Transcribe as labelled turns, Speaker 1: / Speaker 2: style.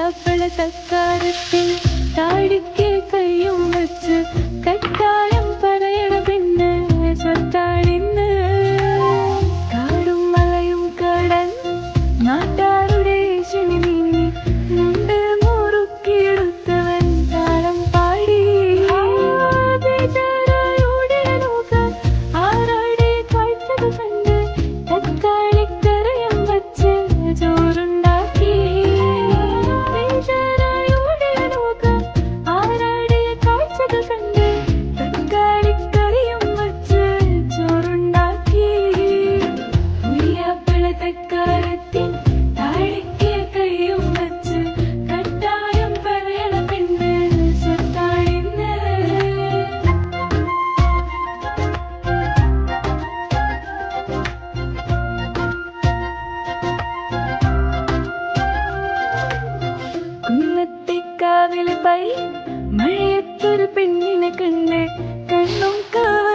Speaker 1: പുയ്യാപ്പള തക്കാരത്തിൽ താടിക്ക് കയ്യും വെച്ച് കട്ടായം പറയണ പിന്നെ സ്വത്താണിന്ന്. കാടും മലയും കടൻ നാട്ടാരുടെ ശനി നീങ്ങി മുണ്ട് മുറുക്കിയെടുത്തവൻ താളം പാടി. ബേജാറായോടെ ലോകം ആരാടെ കാഴ്ചകൾ കണ്ട് തക്കാളിക്കരയം വച്ച് ചോറുണ്ടാക്കി. ബേജാറായോടെ ലോകം ആരാടെ കാഴ്ചകൾ കണ്ട് തക്കാളിക്കരയം വച്ച് ചോറുണ്ടാക്കി. പുയ്യാപ്പള തക്കാരത്തിൻ താടിക്ക് കയ്യും വച്ച് കട്ടായം പറയണ പെണ്ണ് സ്വത്താണിന്ന്. കുന്നത്തേക്കാവില് പൈ മഴയത്തൊരു പെണ്ണിനെ കണ്ട് കണ്ണും കാവ